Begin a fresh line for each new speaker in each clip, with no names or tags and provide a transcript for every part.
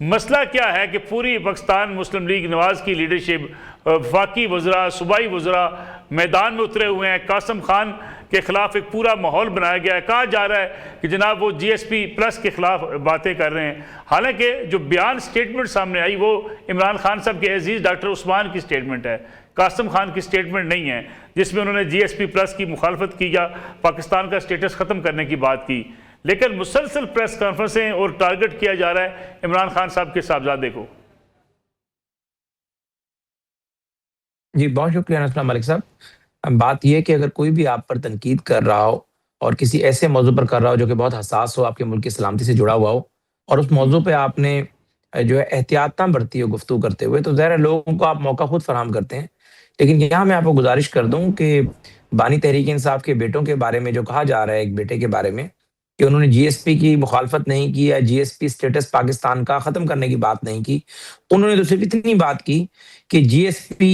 मसला क्या है कि पूरी पाकिस्तान मुस्लिम लीग नवाज की लीडरशिप, वफाकी वज़रा, सूबाई वज़रा मैदान में उतरे हुए हैं। कासिम खान के ख़िलाफ़ एक पूरा माहौल बनाया गया है। कहा जा रहा है कि जनाब वो GSP प्लस के ख़िलाफ़ बातें कर रहे हैं। हालांकि जो बयान स्टेटमेंट सामने आई वो इमरान खान साहब के अजीज़ डॉक्टर उस्मान की स्टेटमेंट है, कासिम खान की स्टेटमेंट नहीं है, जिसमें उन्होंने GSP प्लस की मुखालफत की या पाकिस्तान का स्टेटस ख़त्म करने की बात की। लेकिन मुसलसल प्रेस कॉन्फ्रेंसें और टारगेट किया जा रहा है इमरान खान साहब के साहबजादे को।
जी, बहुत शुक्रिया अस्सलाम मलिक साहब। बात यह है कि अगर कोई भी आप पर तनकीद कर रहा हो और किसी ऐसे मौजू पर कर रहा हो जो कि बहुत हसास हो, आपके मुल्क की सलामती से जुड़ा हुआ हो, और उस मौजू पे आपने जो है एहतियात ना बरती हो गुफ्तगू करते हुए, तो ज़ाहिर है लोगों को आप मौका खुद फराहम करते हैं। लेकिन यहाँ मैं आपको गुज़ारिश कर दूँ कि बानी तहरीक इंसाफ के बेटों के बारे में जो कहा जा रहा है, एक बेटे के बारे में, कि उन्होंने GSP की मुखालफत नहीं की या GSP स्टेटस पाकिस्तान का ख़त्म करने की बात नहीं की। उन्होंने तो सिर्फ़ इतनी बात की कि GSP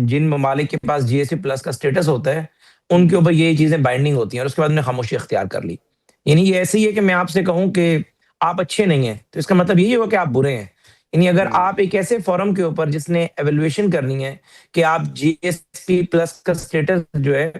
जिन ममालिक के पास GSP प्लस का स्टेटस होता है, उनके ऊपर ये चीज़ें बाइंडिंग होती हैं, और उसके बाद उन्होंने खामोशी इख्तियार कर ली। यानी ये ऐसे ही है कि मैं आपसे कहूँ कि आप अच्छे नहीं हैं, तो इसका मतलब यही होगा कि आप बुरे हैं। यानी अगर आप एक ऐसे फोरम के ऊपर जिसने एवैल्यूएशन करनी है कि आप GSP प्लस का स्टेटस जो है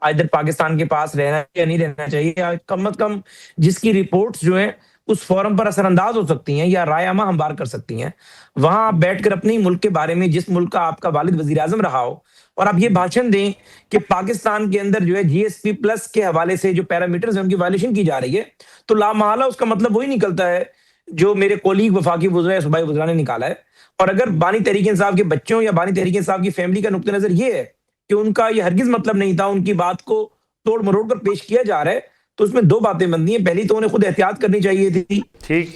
आइदर पाकिस्तान के पास रहना या नहीं रहना चाहिए, या कम से कम जिसकी रिपोर्ट्स जो हैं उस फोरम पर असरअंदाज हो सकती हैं या राय-अमा हमवार कर सकती हैं, वहां आप बैठकर अपने ही मुल्क के बारे में, जिस मुल्क का आपका वालिद वजीर आजम रहा हो, और आप ये भाषण दें कि पाकिस्तान के अंदर जो है GSP प्लस के हवाले से जो पैरामीटर्स हैं उनकी वायलेशन की जा रही है, तो लामहला उसका मतलब वही निकलता है जो मेरे कोलीग वफाकी वज़रा, सूबाई वज़रा ने निकाला है। और अगर बानी तहरीक इंसाफ के बच्चों या बानी तहरीक इंसाफ की फैमिली का नुक्ता नज़र ये है कि उनका ये हरगिज़ मतलब नहीं था, उनकी बात को तोड़-मरोड़ कर पेश किया जा रहा है, तो उसमें 2 बातें बनती हैं। पहली तो उन्हें खुद एहतियात करनी चाहिए थी।
ठीक,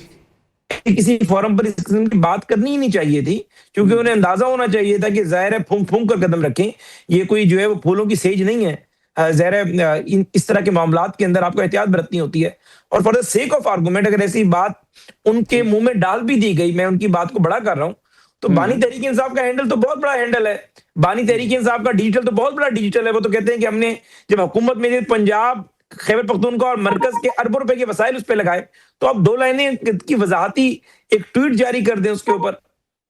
किसी फोरम पर इस किस्म की बात करनी ही नहीं चाहिए थी, क्योंकि उन्हें अंदाजा होना चाहिए था कि ज़ाहिर है फूंक-फूंक कर कदम रखें। ये कोई जो है वो फूलों की सेज नहीं है। ज़ाहिर है इस तरह के मामलात के अंदर आपको एहतियात बरतनी होती है। और for the sake of argument अगर ऐसी बात उनके मुँह में डाल भी दी गई, मैं उनकी बात को बड़ा कर रहा हूँ, तो बानी तहरीक इंसाफ का हैंडल तो बहुत बड़ा हैंडल है। बानी तहरीक इंसाफ का डिजिटल तो बहुत बड़ा डिजिटल है। वो तो कहते हैं कि हमने जब हुकूमत में थी पंजाब, खैबर पख्तूनख्वा और मरकज के अरबों रुपए के वसाइल उस पे लगाए, तो आप 2 लाइनें की वजाहती एक ट्वीट जारी कर दें उसके ऊपर,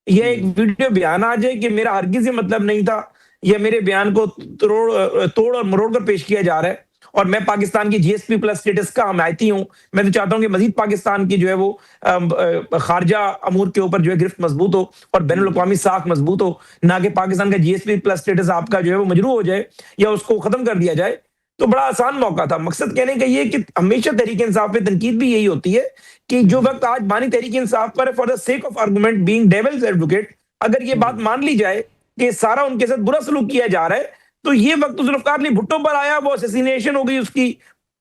या एक वीडियो बयान आ जाए कि मेरा हरगिज़ ये मतलब नहीं था, या मेरे बयान को तोड़ और मरोड़ कर पेश किया जा रहा है, और मैं पाकिस्तान की GSP प्लस स्टेटस का हमायती हूँ। मैं तो चाहता हूँ कि मजीद पाकिस्तान की जो है वो खारजा अमूर के ऊपर जो है गिरफ्त मजबूत हो और बैनुल अक़वामी साख मजबूत हो, ना कि पाकिस्तान का GSP प्लस स्टेटस आपका जो है वो मजरूह हो जाए या उसको खत्म कर दिया जाए। तो बड़ा आसान मौका था। मकसद कहने का ये कि हमेशा तहरीक इंसाफ पे तनकीद भी यही होती है कि जो वक्त आज बानी तहरीक इंसाफ पर for the sake of argument being devil's advocate, अगर ये बात मान ली जाए कि सारा उनके साथ बुरा सलूक किया जा रहा है, तो ये वक्त तो जुल्फ़िकार अली भुट्टो पर आया, वो असैसिनेशन हो गई उसकी,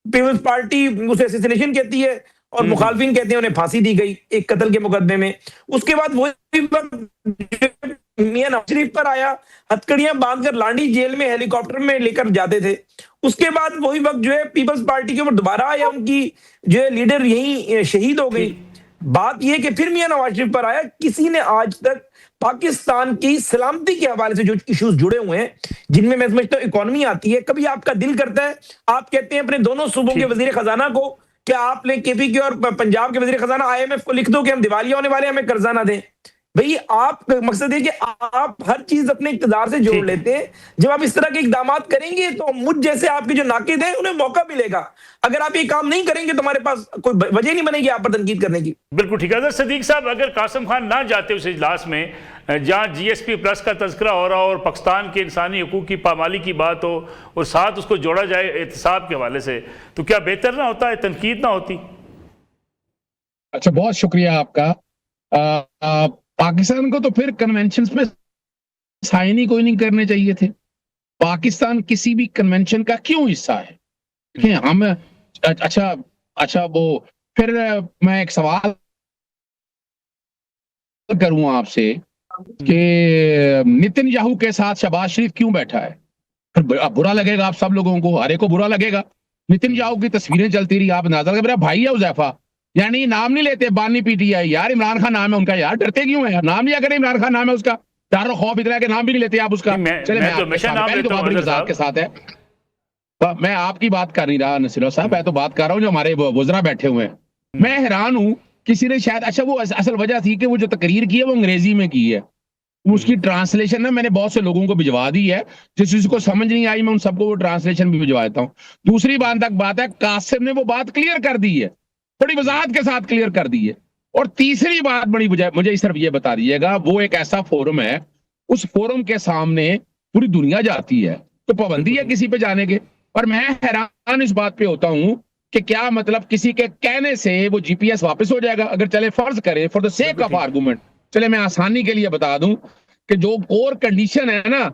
पीपल्स पार्टी उसे असैसिनेशन कहती है और मुखालफिन कहते हैं उन्हें फांसी दी गई एक कत्ल के मुकदमे में। उसके बाद वही वक्त मियां नवाज शरीफ पर आया, हथकड़ियां बांधकर लांडी जेल में हेलीकॉप्टर में लेकर जाते थे। उसके बाद वही वक्त जो है पीपल्स पार्टी के ऊपर दोबारा आया, उनकी जो है लीडर यहीं शहीद हो गई। बात यह कि फिर मियां नवाज शरीफ पर आया। किसी ने आज तक पाकिस्तान की सलामती के हवाले से जो इश्यूज जुड़े हुए हैं, जिनमें मैं समझता हूँ इकोनॉमी आती है, कभी आपका दिल करता है, आप कहते हैं अपने दोनों सूबों के वजीर खजाना को, क्या आपने KP के और पंजाब के वजीर खजाना IMF को लिख दो कि हम दिवालिया होने वाले, हमें कर्जा ना दें। भाई आप, मकसद है कि आप हर चीज अपने इक़्तिदार से जोड़ लेते हैं। जब आप इस तरह के इक़दामात करेंगे तो मुझ जैसे आपके जो नाकिद हैं उन्हें मौका मिलेगा। अगर आप ये काम नहीं करेंगे तो हमारे पास कोई वजह नहीं बनेगी आप पर तनकीद करने की।
बिल्कुल ठीक है सदीक साहब। अगर कासिम खान ना जाते उस इजलास में जहाँ GSP प्लस का तज़किरा हो रहा हो और पाकिस्तान के इंसानी हकूक़ की पामाली की बात हो और साथ उसको जोड़ा जाए एहतसाब के हवाले से, तो क्या बेहतर ना होता है, तनकीद ना होती?
अच्छा, बहुत शुक्रिया आपका। पाकिस्तान को तो फिर कन्वेंशन में साइन ही कोई नहीं करने चाहिए थे। पाकिस्तान किसी भी कन्वेंशन का क्यों हिस्सा है? हम अच्छा वो फिर मैं एक सवाल करूं आपसे कि नेतन्याहू के साथ शहबाज शरीफ क्यों बैठा है? फिर बुरा लगेगा आप सब लोगों को, हरे को बुरा लगेगा। नेतन्याहू की तस्वीरें चलती रही, आप अंदाजा लगा, मेरा भाई है हुज़ैफा, यानी नाम नहीं लेते बानी PTI, यार इमरान खान नाम है उनका, यार डरते क्यों है? नाम लिया करें, इमरान खान नाम है उसका, डर खौफ इतना है कि नाम भी नहीं लेते आप उसका। चले मैं के साथ है, मैं आपकी बात कर नहीं रहा नसीर साहब, मैं तो बात कर रहा हूँ जो हमारे वज़रा बैठे हुए हैं। मैं हैरान हूं किसी ने शायद, अच्छा वो असल वजह थी कि वो जो तकरीर की है वो अंग्रेजी में की है, उसकी ट्रांसलेशन ना मैंने बहुत से लोगों को भिजवा दी है, जिसको समझ नहीं आई मैं उन सबको वो ट्रांसलेशन भी भिजवा देता हूँ। दूसरी बात है, कासिम ने वो बात क्लियर कर दी है, थोड़ी वजाहत के साथ क्लियर कर दी है। और तीसरी बात बड़ी मुझे सिर्फ ये बता दीजिएगा, वो एक ऐसा फोरम है, उस फोरम के सामने पूरी दुनिया जाती है, तो पाबंदी है किसी पे जाने के। और मैं हैरान इस बात पे होता हूं कि क्या मतलब किसी के कहने से वो जीपीएस वापस हो जाएगा? अगर चले फर्ज करें for the sake of argument, चले मैं आसानी के लिए बता दूं कि जो कोर कंडीशन है ना,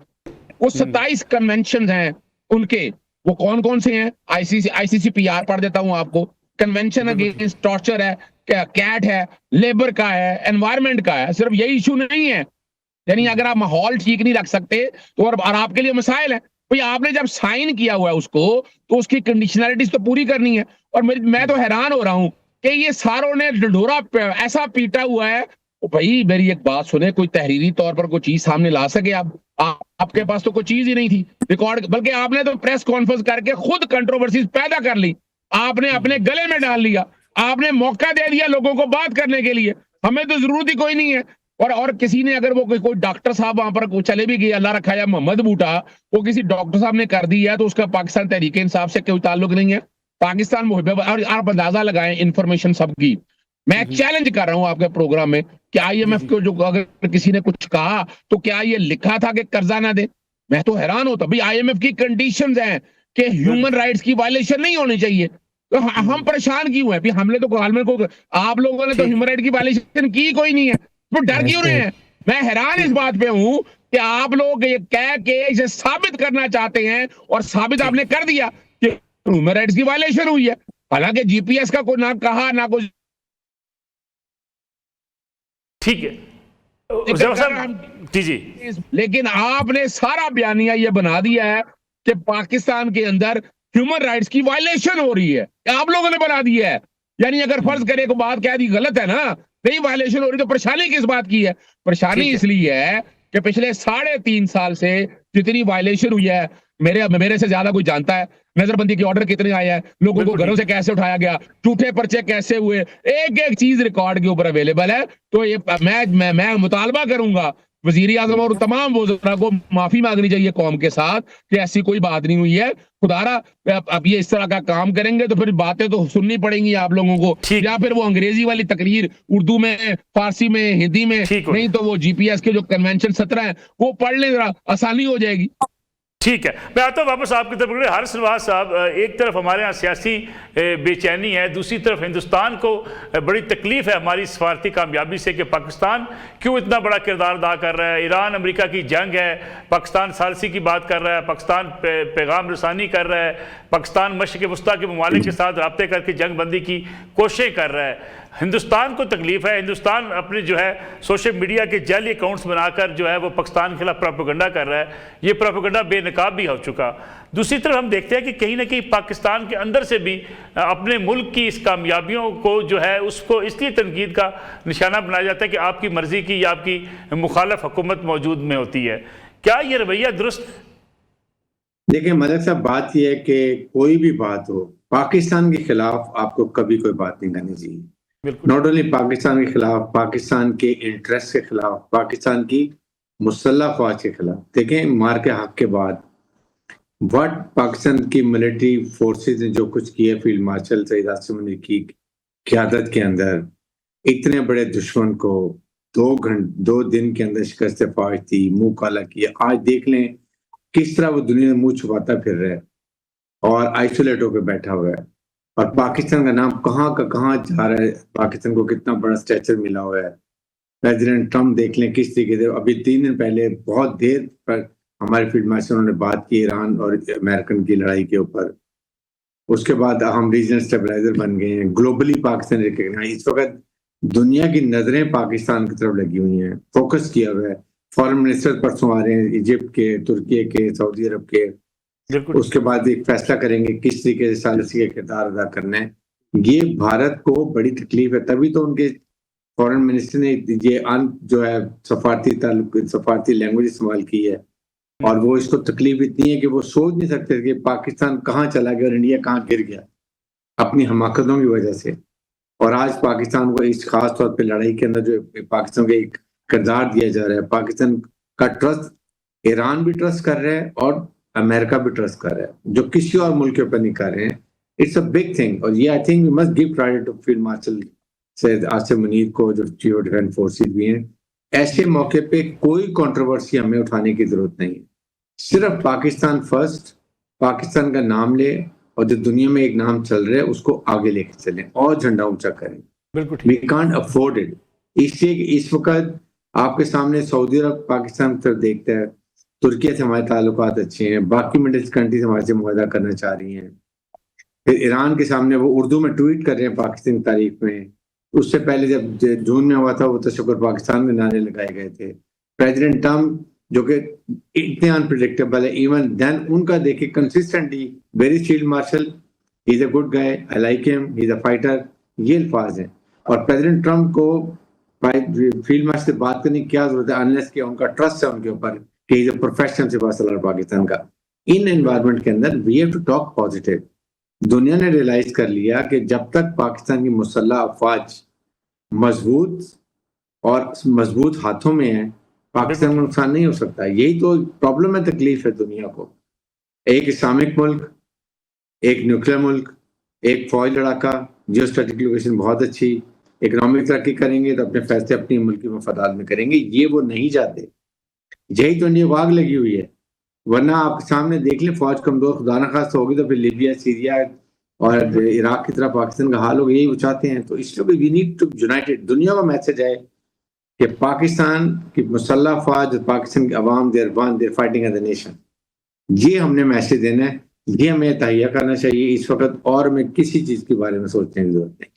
वो 27 कन्वेंशन हैं उनके, वो कौन कौन से हैं? आईसीसीपीआर पढ़ देता हूं आपको। कन्वेंशन अगेंस्ट टॉर्चर है, कैट है, लेबर का है, एनवायरमेंट का है। सिर्फ यही इशू नहीं है, यानी अगर आप माहौल ठीक नहीं रख सकते तो और आपके लिए मसाइल है, भाई आपने जब साइन किया हुआ है उसको तो उसकी कंडीशनैलिटीज तो पूरी करनी है। और मैं तो हैरान हो रहा हूं कि ये सारों ने ढिढोरा ऐसा पीटा हुआ है। तो भाई मेरी एक बात सुने, कोई तहरीरी तौर पर कोई चीज सामने ला सके आपके पास तो कोई चीज ही नहीं थी रिकॉर्ड, बल्कि आपने तो प्रेस कॉन्फ्रेंस करके खुद कंट्रोवर्सीज पैदा कर ली, आपने अपने गले में डाल लिया, आपने मौका दे दिया लोगों को बात करने के लिए। हमें तो जरूरत ही कोई नहीं है। और किसी ने अगर वो कोई डॉक्टर साहब वहां पर चले भी गए, अल्लाह रखा या मोहम्मद बूटा, वो किसी डॉक्टर साहब ने कर दी है तो उसका पाकिस्तान तहरीक इंसाफ से कोई ताल्लुक नहीं है। पाकिस्तान मुहिब, और आप अंदाजा लगाएं इंफॉर्मेशन सबकी। मैं चैलेंज कर रहा हूं आपके प्रोग्राम में कि आईएमएफ को जो अगर किसी ने कुछ कहा तो क्या ये लिखा था कि कर्जा ना दे? मैं तो हैरान होता, भाई आईएमएफ की कंडीशंस हैं कि ह्यूमन राइट्स की वायलेशन नहीं होनी चाहिए, तो हम परेशान क्यों हैं? हमने तो आप लोगों ने तो ह्यूमन राइट की वायलेशन की कोई नहीं है, तो डर क्यों रहे हैं? मैं हैरान इस बात पे हूं कि आप लोग ये कह के इसे साबित करना चाहते हैं, और साबित आपने कर दिया कि ह्यूमन राइट्स की वायलेशन हुई है, हालांकि जीपीएस का कोई ना कहा ना कोई।
ठीक है जी जी,
लेकिन आपने सारा बयानिया ये बना दिया है कि पाकिस्तान के अंदर ह्यूमन राइट्स की वायलेशन हो रही है, आप लोगों ने बना दी है। यानी अगर फर्ज करे को बात कह दी गलत है ना, नहीं वायलेशन हो रही, तो परेशानी किस बात की है? परेशानी इसलिए है कि पिछले 3.5 साल से जितनी वायलेशन हुई है, मेरे से ज्यादा कोई जानता है नजरबंदी के ऑर्डर कितने आए हैं, लोगों को घरों से कैसे उठाया गया, झूठे पर्चे कैसे हुए, एक एक चीज रिकॉर्ड के ऊपर अवेलेबल है। तो ये मैं मुतालबा करूंगा वजीर आजम और तमाम वज़रा को माफी मांगनी चाहिए कौम के साथ कि ऐसी कोई बात नहीं हुई है। खुदारा अब ये इस तरह का काम करेंगे तो फिर बातें तो सुननी पड़ेंगी आप लोगों को, या फिर वो अंग्रेजी वाली तकरीर उर्दू में, फारसी में, हिंदी में, नहीं तो वो जीपीएस के जो कन्वेंशन 17 है वो पढ़ लें, जरा आसानी हो जाएगी।
ठीक है, मैं आता हूँ वापस आपकी तरफ। हारिस नवाज साहब, एक तरफ हमारे यहाँ सियासी बेचैनी है, दूसरी तरफ हिंदुस्तान को बड़ी तकलीफ है हमारी सफारती कामयाबी से कि पाकिस्तान क्यों इतना बड़ा किरदार अदा कर रहा है। ईरान अमेरिका की जंग है, पाकिस्तान सालसी की बात कर रहा है, पाकिस्तान पैगाम रसानी कर रहा है, पाकिस्तान मशरिक़ वस्ता के ममालिक के साथ रब्ते करके जंग बंदी की कोशिश कर रहा है। हिंदुस्तान को तकलीफ है, हिंदुस्तान अपने जो है सोशल मीडिया के जाली अकाउंट्स बनाकर जो है वो पाकिस्तान के खिलाफ प्रोपेगेंडा कर रहा है, ये प्रोपेगेंडा बेनकाब भी हो चुका। दूसरी तरफ हम देखते हैं कि कहीं ना कहीं पाकिस्तान के अंदर से भी अपने मुल्क की इस कामयाबियों को जो है उसको इसलिए तनकीद का निशाना बनाया जाता है कि आपकी मर्जी की या आपकी मुखालफ हुकूमत मौजूद में होती है। क्या ये रवैया दुरुस्त?
देखिए मलिक साहब, बात यह है कि कोई भी बात हो, पाकिस्तान के खिलाफ आपको कभी कोई बात नहीं करनी चाहिए। नॉट ओनली पाकिस्तान के खिलाफ, पाकिस्तान के इंटरेस्ट के खिलाफ, पाकिस्तान की मुसल्लह फौज के खिलाफ। देखें मार के हक के बाद व्हाट पाकिस्तान की मिलिट्री फोर्सेस ने जो कुछ किया, फील्ड मार्शल सईद आसिम अली की क़यादत के अंदर, इतने बड़े दुश्मन को 2 दिन के अंदर शिकस्त फौज थी, मुंह काला किया। आज देख लें किस तरह वो दुनिया में मुंह छुपाता फिर रहा है और आइसोलेट होकर बैठा हुआ है, और पाकिस्तान का नाम कहाँ का कहाँ जा रहा है। पाकिस्तान को कितना बड़ा स्ट्रेचर मिला हुआ है। प्रेसिडेंट ट्रम्प देख लें किस तरीके से, अभी 3 दिन पहले बहुत देर पर हमारे फील्ड मार्शल ने बात की ईरान और अमेरिकन की लड़ाई के ऊपर। उसके बाद हम रीजनल स्टेबलाइजर बन गए हैं, ग्लोबली पाकिस्तान रिकॉग्नाइज। इस वक्त दुनिया की नजरें पाकिस्तान की तरफ लगी हुई हैं, फोकस किया हुआ है। फॉरेन मिनिस्टर परसों आ रहे हैं, इजिप्ट के, तुर्की के, सऊदी अरब के। उसके बाद एक फैसला करेंगे किस तरीके से सालिसी का किरदार अदा करना है। ये भारत को बड़ी तकलीफ है, तभी तो उनके फॉरेन मिनिस्टर ने ये जो है सफारती लैंग्वेज इस्तेमाल की है, और वो इसको तकलीफ इतनी है कि वो सोच नहीं सकते कि पाकिस्तान कहाँ चला गया और इंडिया कहाँ गिर गया अपनी हमाकतों की वजह से। और आज पाकिस्तान को इस खास तौर पे लड़ाई के अंदर जो पाकिस्तान का एक किरदार दिया जा रहा है, पाकिस्तान का ट्रस्ट ईरान भी ट्रस्ट कर रहा है और अमेरिका भी ट्रस्ट कर रहा है, जो किसी और मुल्क के ऊपर नहीं कर रहे हैं। It's a big thing. और ये I think we must give credit to field marshal Syed Asim Munir को, जो चीफ ऑफ डिफेंस फोर्सेस भी हैं। ऐसे मौके पे कोई कंट्रोवर्सी हमें उठाने की जरूरत नहीं है, सिर्फ पाकिस्तान फर्स्ट, पाकिस्तान का नाम ले और जो दुनिया में एक नाम चल रहा है उसको आगे लेके चलें और झंडा ऊंचा करें।
बिल्कुल
वी कांट अफोर्ड इट। इसलिए कि इस वक्त आपके सामने सऊदी अरब पाकिस्तान की तरफ देखता है, तुर्की से हमारे ताल्लुकात अच्छे हैं, बाकी मिडिल ईस्ट कंट्रीज हमारे से मुआहदा करना चाह रही हैं। फिर ईरान के सामने वो उर्दू में ट्वीट कर रहे हैं पाकिस्तान की तारीफ में। उससे पहले जब जून में हुआ था वो तशक्कुर पाकिस्तान में नारे लगाए गए थे। प्रेसिडेंट ट्रम्प जो कि इतने अनप्रिडिक्टेबल है, इवन देन उनका देखिए consistently, very field marshal, he is a good guy, I like him, he is a fighter, ये अल्फाज हैं। और प्रेसिडेंट ट्रम्प को फील्ड मार्शल से बात करने की क्या जरूरत है, अनलेस कि उनका ट्रस्ट है उनके ऊपर कि इज अ प्रोफेशनल सिपाही पाकिस्तान का। इन एनवायरनमेंट के अंदर we have to talk positive. दुनिया ने रियलाइज कर लिया कि जब तक पाकिस्तान की मुसल्लह अफवाज मजबूत और मजबूत हाथों में है, पाकिस्तान को नुकसान नहीं हो सकता। यही तो प्रॉब्लम है, तकलीफ है दुनिया को। एक इस्लामिक मुल्क, एक न्यूक्लियर मुल्क, एक फौज लड़ाका, जियो स्ट्रेटेजिक लोकेशन बहुत अच्छी, इकोनॉमिक तरक्की करेंगे तो अपने फैसले अपनी मुल्क के मफादात में करेंगे। ये वो नहीं चाहते, यही तो इंडिया को आग लगी हुई है। वरना आप सामने देख लें, फौज कमजोर खुदा न खास होगी तो फिर लीबिया, सीरिया और इराक की तरह पाकिस्तान का हाल होगा। यही वो चाहते हैं। तो इसलिए वी नीड टू यूनाइटेड। दुनिया का मैसेज है कि पाकिस्तान की मुसल्लह फौज, पाकिस्तान की अवाम, they're one, they're fighting as a nation. ये हमने मैसेज देना है, ये हमें तहैया करना चाहिए इस वक्त। और हमें किसी चीज के बारे में सोचने की जरूरत नहीं।